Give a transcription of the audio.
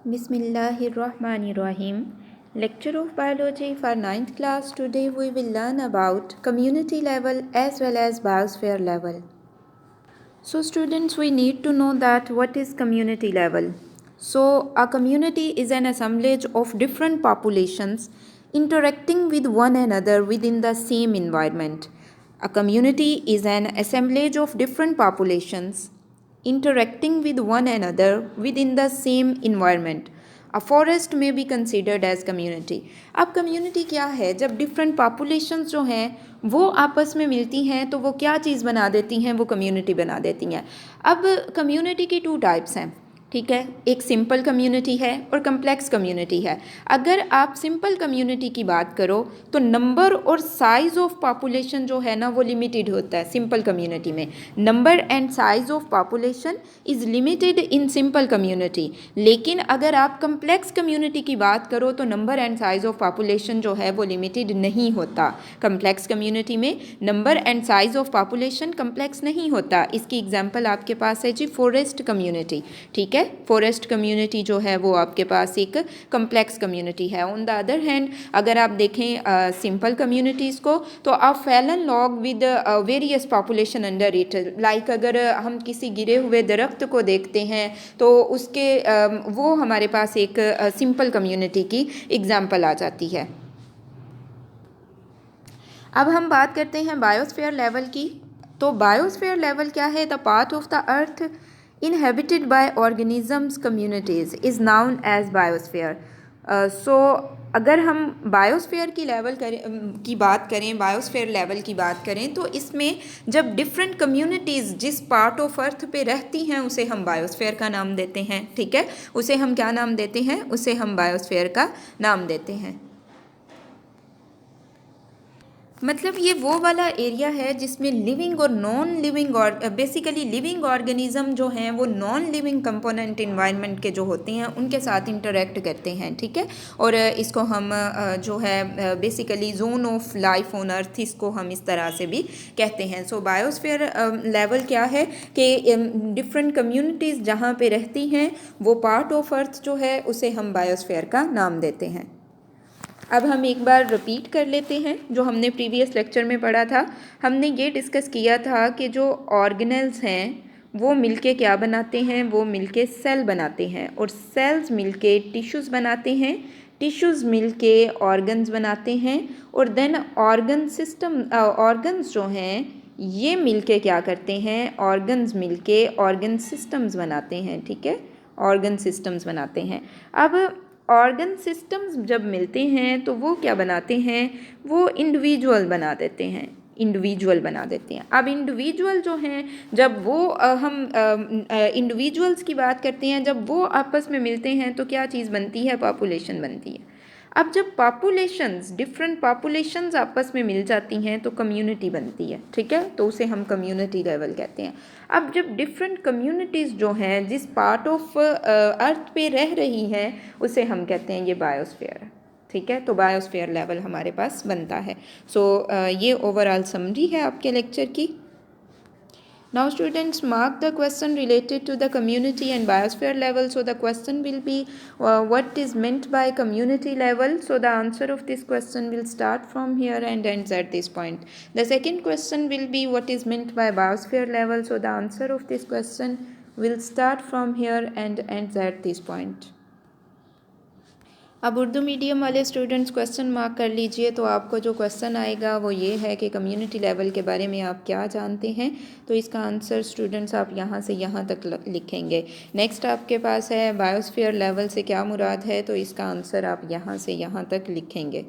Bismillahirrahmanirrahim. Lecture of Biology for 9th class. Today we will learn about community level as well as biosphere level. So students, we need to know that what is community level. So a community is an assemblage of different populations interacting with one another within the same environment. A community is an assemblage of different populations interacting with one another within the same environment. A forest may be considered as community. अब community क्या है? जब different populations जो हैं वो आपस में मिलती हैं तो वो क्या चीज़ बना देती हैं? वो community बना देती हैं. अब community की 2 types हैं, ठीक है. एक सिंपल कम्युनिटी है और कम्प्लेक्स कम्युनिटी है. अगर आप सिंपल कम्युनिटी की बात करो तो नंबर और साइज़ ऑफ पॉपुलेशन जो है ना वो लिमिटेड होता है सिंपल कम्युनिटी में. Number and size of population is limited in simple community. लेकिन अगर आप कम्प्लेक्स कम्युनिटी की बात करो तो number and size of population जो है वो लिमिटेड नहीं होता. कम्प्लेक्स कम्युनिटी में number and size of population complex नहीं होता. इसकी एग्जाम्पल आपके पास है जी फॉरेस्ट कम्युनिटी, ठीक है. फॉरेस्ट कम्युनिटी जो है वो आपके पास एक कम्प्लेक्स कम्युनिटी है. ऑन द अदर हैंड अगर आप देखें सिंपल कम्युनिटीज़ को तो a fallen log with various population under it. Like अगर हम किसी गिरे हुए दरख्त को देखते हैं तो उसके वो हमारे पास एक सिंपल कम्युनिटी की एग्जाम्पल आ जाती है. अब हम बात करते हैं बायोस्फीयर लेवल की. तो बायोस्फीयर लेवल क्या है? The part of the earth inhabited by organisms communities is known as biosphere. So अगर हम बायोस्फीयर की बात करें, बायोस्फीयर लेवल की बात करें तो इसमें जब डिफरेंट कम्युनिटीज़ जिस पार्ट ऑफ अर्थ पे रहती हैं उसे हम बायोस्फीयर का नाम देते हैं, ठीक है. उसे हम क्या नाम देते हैं? उसे हम बायोस्फीयर का नाम देते हैं. मतलब ये वो वाला एरिया है जिसमें लिविंग और नॉन लिविंग और बेसिकली लिविंग ऑर्गेनिज्म जो हैं वो नॉन लिविंग कंपोनेंट इन्वायरमेंट के जो होते हैं उनके साथ इंटरेक्ट करते हैं, ठीक है. और इसको हम जो है basically zone of life on earth इसको हम इस तरह से भी कहते हैं. सो बायोस्फीयर लेवल क्या है कि डिफरेंट कम्युनिटीज़ जहाँ पे रहती हैं वो पार्ट ऑफ अर्थ जो है उसे हम बायोस्फीयर का नाम देते हैं. अब हम एक बार रिपीट कर लेते हैं जो हमने प्रीवियस लेक्चर में पढ़ा था. हमने ये डिस्कस किया था कि जो ऑर्गेनेल्स हैं वो मिलके क्या बनाते हैं? वो मिलके सेल बनाते हैं और सेल्स मिलके टिश्यूज़ बनाते हैं, टिश्यूज़ मिलके ऑर्गन्स बनाते हैं और देन ऑर्गन्स जो हैं ये मिलके क्या करते हैं? ऑर्गन्स मिलके ऑर्गन सिस्टम्स बनाते हैं, ठीक है. ऑर्गन सिस्टम्स बनाते हैं. अब ऑर्गन सिस्टम्स जब मिलते हैं तो वो क्या बनाते हैं? वो इंडिविजुअल बना देते हैं, इंडिविजुअल बना देते हैं. अब इंडिविजुअल जो हैं जब वो हम इंडिविजुअल्स की बात करते हैं, जब वो आपस में मिलते हैं तो क्या चीज़ बनती है? पॉपुलेशन बनती है. अब जब पॉपुलेशंस डिफरेंट पॉपुलेशंस आपस में मिल जाती हैं तो कम्युनिटी बनती है, ठीक है. तो उसे हम कम्युनिटी लेवल कहते हैं. अब जब डिफरेंट कम्युनिटीज़ जो हैं जिस पार्ट ऑफ अर्थ पे रह रही हैं उसे हम कहते हैं ये बायोस्फीयर है, ठीक है. तो बायोस्फीयर लेवल हमारे पास बनता है. सो ये ओवरऑल समरी है आपके लेक्चर की. Now students, mark the question related to the community and biosphere level. So the question will be what is meant by community level. So the answer of this question will start from here and ends at this point. The second question will be what is meant by biosphere level. So the answer of this question will start from here and ends at this point. अब Urdu medium वाले students question mark कर लीजिए. तो आपको जो question आएगा वो ये है कि कम्युनिटी लेवल के बारे में आप क्या जानते हैं. तो इसका आंसर स्टूडेंट्स आप यहाँ से यहाँ तक लिखेंगे. नेक्स्ट आपके पास है बायोस्फीयर लेवल से क्या मुराद है. तो इसका आंसर आप यहाँ से यहाँ तक लिखेंगे.